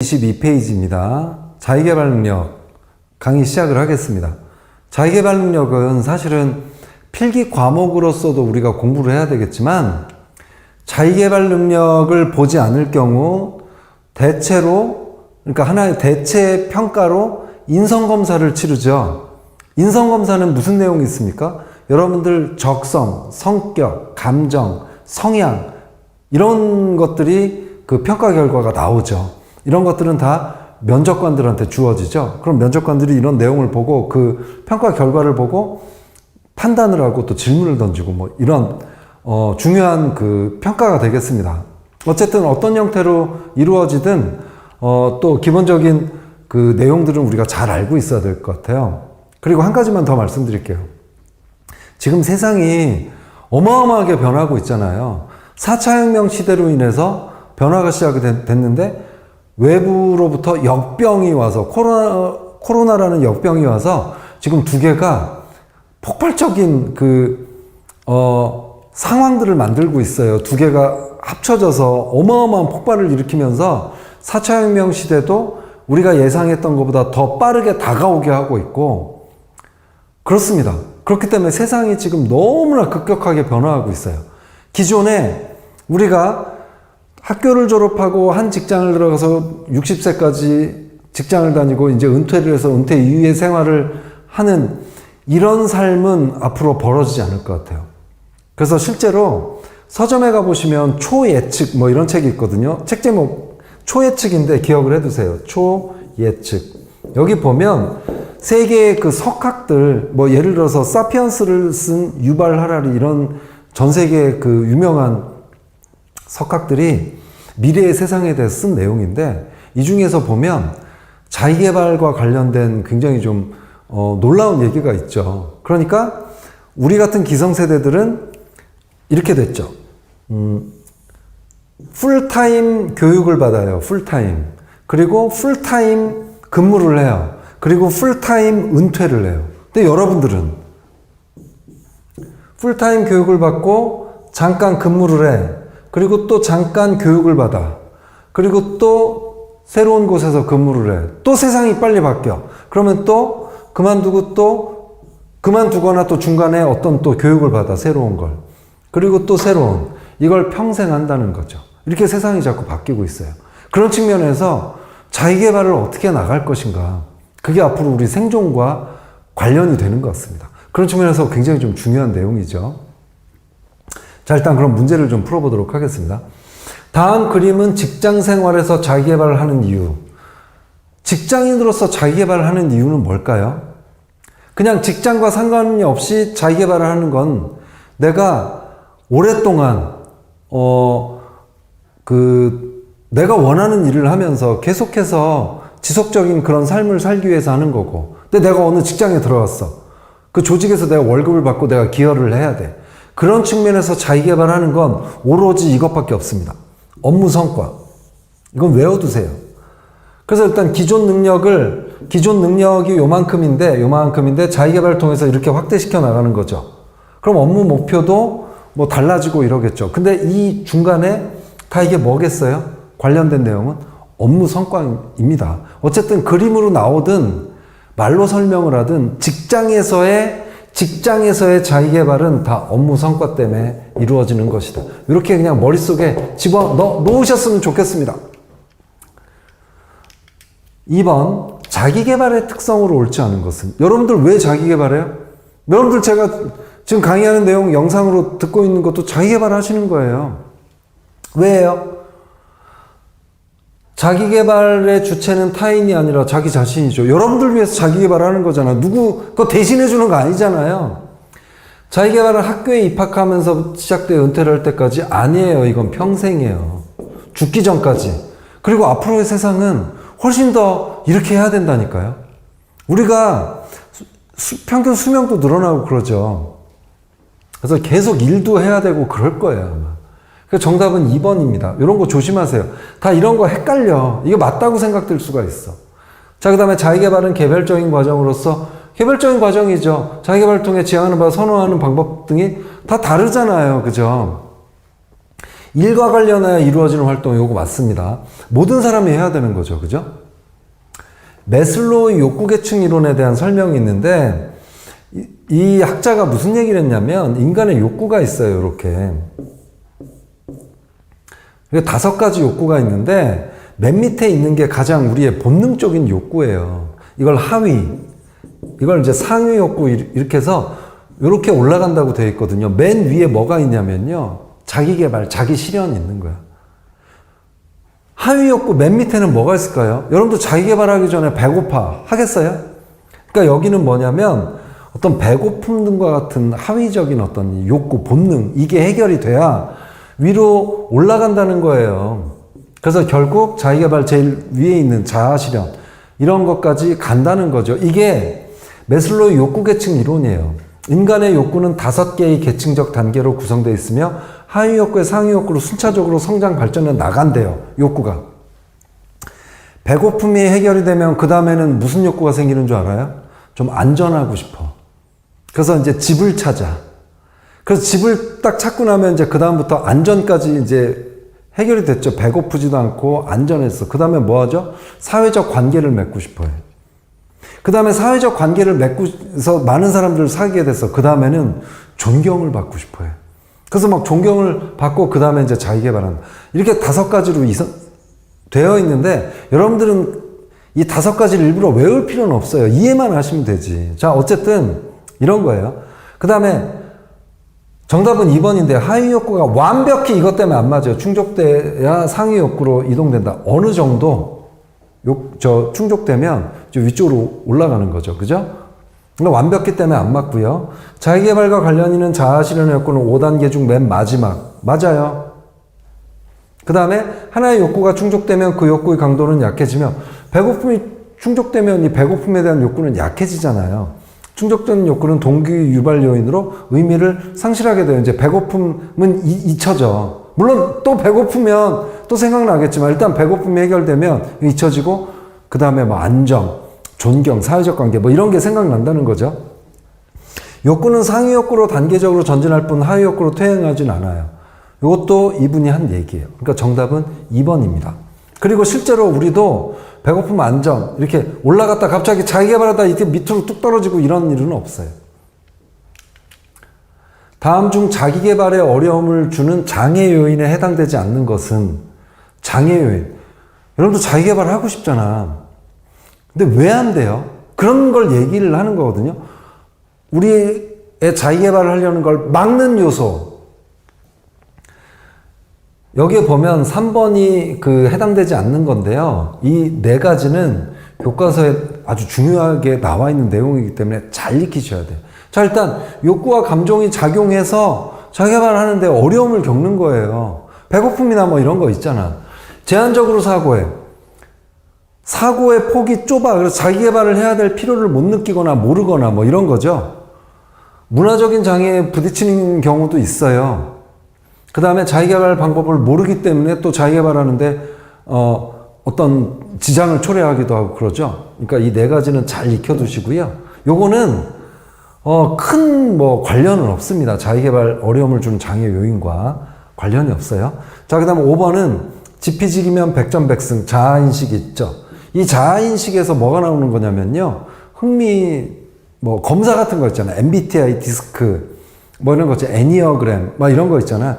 22페이지입니다. 자기계발 능력 강의 시작을 하겠습니다. 자기계발 능력은 사실은 필기 과목으로서도 우리가 공부를 해야 되겠지만 자기계발 능력을 보지 않을 경우 대체로 그러니까 하나의 대체 평가로 인성검사를 치르죠. 인성검사는 무슨 내용이 있습니까? 여러분들 적성, 성격, 감정, 성향 이런 것들이 그 평가 결과가 나오죠. 이런 것들은 다 면접관들한테 주어지죠. 그럼 면접관들이 이런 내용을 보고 그 평가 결과를 보고 판단을 하고 또 질문을 던지고 뭐 이런 중요한 그 평가가 되겠습니다. 어쨌든 어떤 형태로 이루어지든 또 기본적인 그 내용들은 우리가 잘 알고 있어야 될 것 같아요. 그리고 한 가지만 더 말씀드릴게요. 지금 세상이 어마어마하게 변하고 있잖아요. 4차 혁명 시대로 인해서 변화가 시작이 됐는데 외부로부터 역병이 와서 코로나라는 역병이 와서 지금 두 개가 폭발적인 상황들을 만들고 있어요. 두 개가 합쳐져서 어마어마한 폭발을 일으키면서 4차 혁명 시대도 우리가 예상했던 것보다 더 빠르게 다가오게 하고 있고 그렇습니다. 그렇기 때문에 세상이 지금 너무나 급격하게 변화하고 있어요. 기존에 우리가 학교를 졸업하고 한 직장을 들어가서 60세까지 직장을 다니고 이제 은퇴를 해서 은퇴 이후의 생활을 하는 이런 삶은 앞으로 벌어지지 않을 것 같아요. 그래서 실제로 서점에 가보시면 초예측 뭐 이런 책이 있거든요. 책 제목 초예측인데 기억을 해두세요. 초예측. 여기 보면 세계의 그 석학들 뭐 예를 들어서 사피언스를 쓴 유발 하라리 이런 전 세계의 그 유명한 석학들이 미래의 세상에 대해서 쓴 내용인데 이 중에서 보면 자기계발과 관련된 굉장히 좀 놀라운 얘기가 있죠. 그러니까 우리 같은 기성세대들은 이렇게 됐죠. 풀타임 교육을 받아요. 풀타임. 그리고 풀타임 근무를 해요. 그리고 풀타임 은퇴를 해요. 근데 여러분들은 풀타임 교육을 받고 잠깐 근무를 해. 그리고 또 잠깐 교육을 받아. 그리고 또 새로운 곳에서 근무를 해. 또 세상이 빨리 바뀌어. 그러면 또 그만두고 또 그만두거나 또 중간에 어떤 또 교육을 받아. 새로운 걸. 그리고 또 새로운. 이걸 평생 한다는 거죠. 이렇게 세상이 자꾸 바뀌고 있어요. 그런 측면에서 자기계발을 어떻게 나갈 것인가. 그게 앞으로 우리 생존과 관련이 되는 것 같습니다. 그런 측면에서 굉장히 좀 중요한 내용이죠. 자, 일단 그럼 문제를 좀 풀어보도록 하겠습니다. 다음 그림은 직장 생활에서 자기계발을 하는 이유. 직장인으로서 자기계발을 하는 이유는 뭘까요? 그냥 직장과 상관이 없이 자기계발을 하는 건 내가 오랫동안 내가 원하는 일을 하면서 계속해서 지속적인 그런 삶을 살기 위해서 하는 거고, 근데 내가 어느 직장에 들어갔어. 그 조직에서 내가 월급을 받고 내가 기여를 해야 돼. 그런 측면에서 자기계발하는 건 오로지 이것밖에 없습니다. 업무 성과. 이건 외워두세요. 그래서 일단 기존 능력이 요만큼인데 자기계발을 통해서 이렇게 확대시켜 나가는 거죠. 그럼 업무 목표도 뭐 달라지고 이러겠죠. 근데 이 중간에 다 이게 뭐겠어요? 관련된 내용은 업무 성과입니다. 어쨌든 그림으로 나오든 말로 설명을 하든 직장에서의 자기계발은 다 업무 성과 때문에 이루어지는 것이다. 이렇게 그냥 머릿속에 놓으셨으면 좋겠습니다. 2번, 자기계발의 특성으로 옳지 않은 것은? 여러분들 왜 자기계발해요? 여러분들 제가 지금 강의하는 내용 영상으로 듣고 있는 것도 자기계발 하시는 거예요. 왜요? 자기계발의 주체는 타인이 아니라 자기 자신이죠. 여러분들 위해서 자기계발하는 거잖아. 그거 대신해 주는 거 아니잖아요. 자기계발은 학교에 입학하면서 시작되어 은퇴를 할 때까지 아니에요. 이건 평생이에요. 죽기 전까지. 그리고 앞으로의 세상은 훨씬 더 이렇게 해야 된다니까요. 우리가 평균 수명도 늘어나고 그러죠. 그래서 계속 일도 해야 되고 그럴 거예요, 아마. 그래서 정답은 2번입니다. 이런 거 조심하세요. 다 이런 거 헷갈려. 이게 맞다고 생각될 수가 있어. 자, 그 다음에 자기계발은 개별적인 과정으로서 개별적인 과정이죠. 자기계발을 통해 지향하는 바, 선호하는 방법 등이 다 다르잖아요. 그죠? 일과 관련하여 이루어지는 활동, 요거 맞습니다. 모든 사람이 해야 되는 거죠. 그죠? 매슬로우의 욕구계층 이론에 대한 설명이 있는데, 이 학자가 무슨 얘기를 했냐면, 인간의 욕구가 있어요. 이렇게. 5가지 욕구가 있는데, 맨 밑에 있는 게 가장 우리의 본능적인 욕구예요. 이걸 하위, 이걸 이제 상위 욕구, 이렇게 해서 이렇게 올라간다고 되어 있거든요. 맨 위에 뭐가 있냐면요. 자기 개발, 자기 실현이 있는 거야. 하위 욕구 맨 밑에는 뭐가 있을까요? 여러분도 자기 개발하기 전에 배고파 하겠어요? 그러니까 여기는 뭐냐면 어떤 배고픔 등과 같은 하위적인 어떤 욕구, 본능, 이게 해결이 돼야 위로 올라간다는 거예요. 그래서 결국 자기 개발 제일 위에 있는 자아 실현, 이런 것까지 간다는 거죠. 이게 매슬로우의 욕구 계층 이론이에요. 인간의 욕구는 5개의 계층적 단계로 구성되어 있으며 하위 욕구의 상위 욕구로 순차적으로 성장 발전해 나간대요. 욕구가. 배고픔이 해결이 되면 그 다음에는 무슨 욕구가 생기는 줄 알아요? 좀 안전하고 싶어. 그래서 이제 집을 찾아. 그래서 집을 딱 찾고 나면 이제 그 다음부터 안전까지 이제 해결이 됐죠. 배고프지도 않고 안전했어. 그 다음에 뭐 하죠? 사회적 관계를 맺고 싶어요. 그 다음에 사회적 관계를 맺고서 많은 사람들을 사귀게 됐어. 그 다음에는 존경을 받고 싶어요. 그래서 막 존경을 받고 그 다음에 이제 자기 개발한다. 이렇게 5가지로 되어 있는데 여러분들은 이 5가지를 일부러 외울 필요는 없어요. 이해만 하시면 되지. 자, 어쨌든 이런 거예요. 그 다음에 정답은 2번인데 하위 욕구가 완벽히 이것 때문에 안 맞아요. 충족돼야 상위 욕구로 이동된다. 어느 정도 충족되면 위쪽으로 올라가는 거죠. 그죠? 그러니까 완벽히 때문에 안 맞고요. 자기개발과 관련 있는 자아 실현의 욕구는 5단계 중 맨 마지막. 맞아요. 그 다음에 하나의 욕구가 충족되면 그 욕구의 강도는 약해지며 배고픔이 충족되면 이 배고픔에 대한 욕구는 약해지잖아요. 충족되는 욕구는 동기 유발 요인으로 의미를 상실하게 돼요. 이제 배고픔은 잊혀져. 물론 또 배고프면 또 생각나겠지만 일단 배고픔이 해결되면 잊혀지고 그 다음에 뭐 안정, 존경, 사회적 관계 뭐 이런 게 생각난다는 거죠. 욕구는 상위 욕구로 단계적으로 전진할 뿐 하위 욕구로 퇴행하진 않아요. 이것도 이분이 한 얘기예요. 그러니까 정답은 2번입니다. 그리고 실제로 우리도 배고픔 안정 이렇게 올라갔다 갑자기 자기 개발하다 이렇게 밑으로 뚝 떨어지고 이런 일은 없어요. 다음 중 자기 개발에 어려움을 주는 장애 요인에 해당되지 않는 것은 장애 요인. 여러분도 자기 개발을 하고 싶잖아. 근데 왜 안 돼요? 그런 걸 얘기를 하는 거거든요. 우리의 자기 개발을 하려는 걸 막는 요소. 여기에 보면 3번이 해당되지 않는 건데요. 이 4가지는 교과서에 아주 중요하게 나와 있는 내용이기 때문에 잘 익히셔야 돼요. 자, 일단 욕구와 감정이 작용해서 자기개발을 하는데 어려움을 겪는 거예요. 배고픔이나 뭐 이런 거 있잖아. 제한적으로 사고해. 사고의 폭이 좁아. 그래서 자기개발을 해야 될 필요를 못 느끼거나 모르거나 뭐 이런 거죠. 문화적인 장애에 부딪히는 경우도 있어요. 그 다음에 자기개발 방법을 모르기 때문에 또 자기개발하는데 어떤 지장을 초래하기도 하고 그러죠. 그러니까 이 4가지는 잘 익혀두시고요. 요거는 큰 관련은 없습니다. 자기개발 어려움을 주는 장애 요인과 관련이 없어요. 자, 그 다음에 5번은 지피지기면 백전백승 자아인식이 있죠. 이 자아인식에서 뭐가 나오는 거냐면요. 검사 같은 거 있잖아요. MBTI 디스크 뭐 이런 거 있죠. 애니어그램 뭐 이런 거 있잖아요.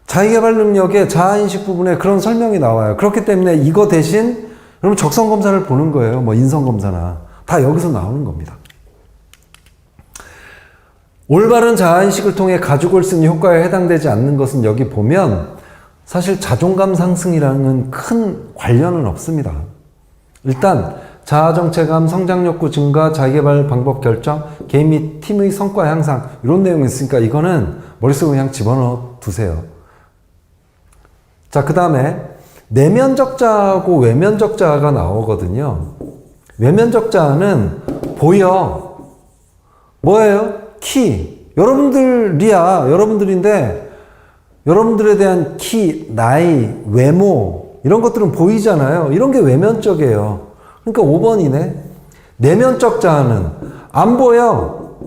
자기개발 능력의 자아인식 부분에 그런 설명이 나와요. 그렇기 때문에 이거 대신 여러분 적성검사를 보는 거예요. 뭐 인성검사나 다 여기서 나오는 겁니다. 올바른 자아인식을 통해 가죽을 쓴 효과에 해당되지 않는 것은 여기 보면 사실 자존감 상승이라는 큰 관련은 없습니다. 일단 자아정체감, 성장욕구 증가, 자기개발 방법 결정, 개인 및 팀의 성과 향상 이런 내용이 있으니까 이거는 머릿속에 그냥 집어넣어 두세요. 자, 그 다음에 내면적 자아하고 외면적 자아가 나오거든요. 외면적 자아는 보여. 뭐예요? 키. 여러분들이야. 여러분들인데 여러분들에 대한 키, 나이, 외모 이런 것들은 보이잖아요. 이런 게 외면적이에요. 그러니까 5번이네. 내면적 자아는 안 보여.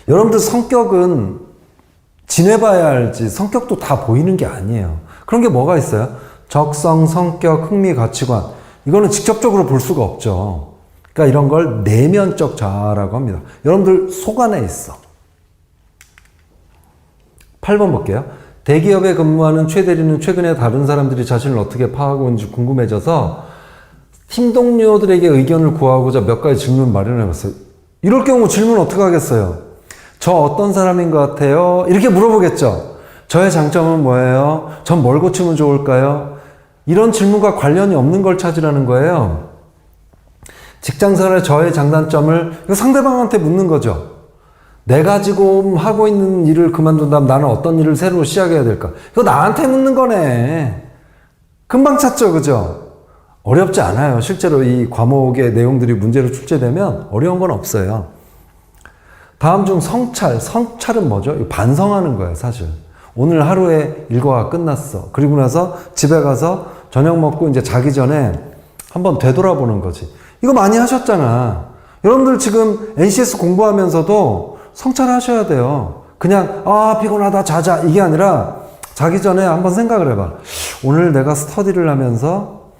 여러분들 성격은 지내봐야 알지 성격도 다 보이는 게 아니에요. 그런 게 뭐가 있어요? 적성, 성격, 흥미, 가치관. 이거는 직접적으로 볼 수가 없죠. 그러니까 이런 걸 내면적 자아라고 합니다. 여러분들 속 안에 있어. 8번 볼게요. 대기업에 근무하는 최 대리는 최근에 다른 사람들이 자신을 어떻게 파악하고 있는지 궁금해져서 팀 동료들에게 의견을 구하고자 몇 가지 질문 마련해봤어요. 이럴 경우 질문 어떻게 하겠어요? 저 어떤 사람인 것 같아요? 이렇게 물어보겠죠. 저의 장점은 뭐예요? 전 뭘 고치면 좋을까요? 이런 질문과 관련이 없는 걸 찾으라는 거예요. 직장생활의 저의 장단점을 상대방한테 묻는 거죠. 내가 지금 하고 있는 일을 그만둔다면 나는 어떤 일을 새로 시작해야 될까? 이거 나한테 묻는 거네. 금방 찾죠, 그죠? 어렵지 않아요. 실제로 이 과목의 내용들이 문제로 출제되면 어려운 건 없어요. 다음 중 성찰은 뭐죠? 반성하는 거예요, 사실. 오늘 하루의 일과가 끝났어. 그리고 나서 집에 가서 저녁 먹고 이제 자기 전에 한번 되돌아보는 거지. 이거 많이 하셨잖아. 여러분들 지금 NCS 공부하면서도 성찰하셔야 돼요. 그냥 피곤하다 자자 이게 아니라 자기 전에 한번 생각을 해봐. 오늘 내가 스터디를 하면서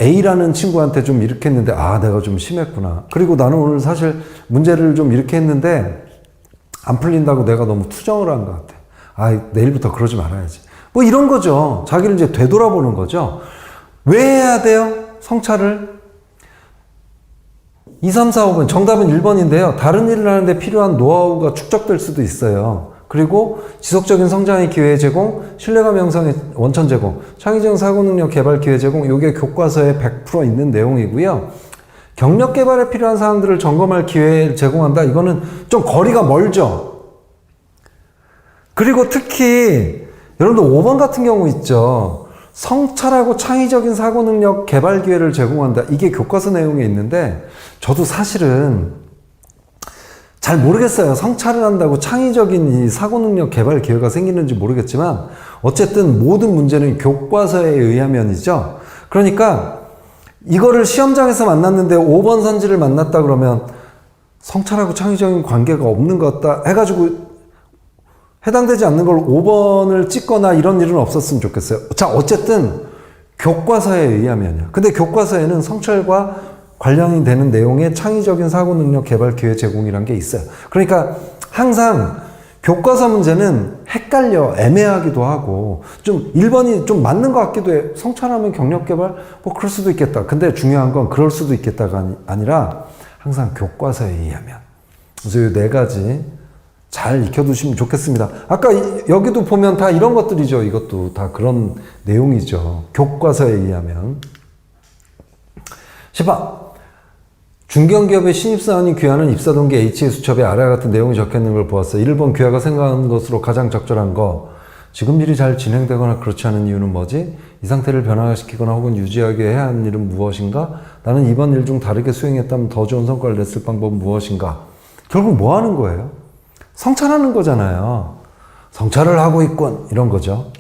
A라는 친구한테 좀 이렇게 했는데 내가 좀 심했구나. 그리고 나는 오늘 사실 문제를 좀 이렇게 했는데 안 풀린다고 내가 너무 투정을 한 것 같아. 내일부터 그러지 말아야지. 뭐 이런 거죠. 자기를 이제 되돌아보는 거죠. 왜 해야 돼요? 성찰을. 2, 3, 4, 5번. 정답은 1번인데요. 다른 일을 하는데 필요한 노하우가 축적될 수도 있어요. 그리고 지속적인 성장의 기회 제공, 신뢰감 형성의 원천 제공, 창의적 사고 능력 개발 기회 제공, 이게 교과서에 100% 있는 내용이고요. 경력 개발에 필요한 사항들을 점검할 기회를 제공한다. 이거는 좀 거리가 멀죠. 그리고 특히 여러분들 5번 같은 경우 있죠. 성찰하고 창의적인 사고 능력 개발 기회를 제공한다. 이게 교과서 내용에 있는데 저도 사실은 잘 모르겠어요. 성찰을 한다고 창의적인 이 사고 능력 개발 기회가 생기는지 모르겠지만 어쨌든 모든 문제는 교과서에 의하면이죠. 그러니까 이거를 시험장에서 만났는데 5번 선지를 만났다 그러면 성찰하고 창의적인 관계가 없는 것 같다 해가지고 해당되지 않는 걸 5번을 찍거나 이런 일은 없었으면 좋겠어요. 자, 어쨌든 교과서에 의하면요. 근데 교과서에는 성찰과 관련이 되는 내용의 창의적인 사고 능력 개발 기회 제공이란 게 있어요. 그러니까 항상 교과서 문제는 헷갈려 애매하기도 하고 좀 1번이 좀 맞는 것 같기도 해. 성찰하면 경력 개발 뭐 그럴 수도 있겠다. 근데 중요한 건 그럴 수도 있겠다가 아니라 항상 교과서에 의하면. 그래서 이 네 가지 잘 익혀두시면 좋겠습니다. 아까 여기도 보면 다 이런 것들이죠. 이것도 다 그런 내용이죠. 교과서에 의하면. 10번. 중견기업의 신입사원이 귀하는 입사동기 H의 수첩에 아래와 같은 내용이 적혀있는 걸 보았어요. 1번 귀하가 생각하는 것으로 가장 적절한 거. 지금 일이 잘 진행되거나 그렇지 않은 이유는 뭐지? 이 상태를 변화시키거나 혹은 유지하게 해야 하는 일은 무엇인가? 나는 이번 일 중 다르게 수행했다면 더 좋은 성과를 냈을 방법은 무엇인가? 결국 뭐 하는 거예요? 성찰하는 거잖아요. 성찰을 하고 있군. 이런 거죠.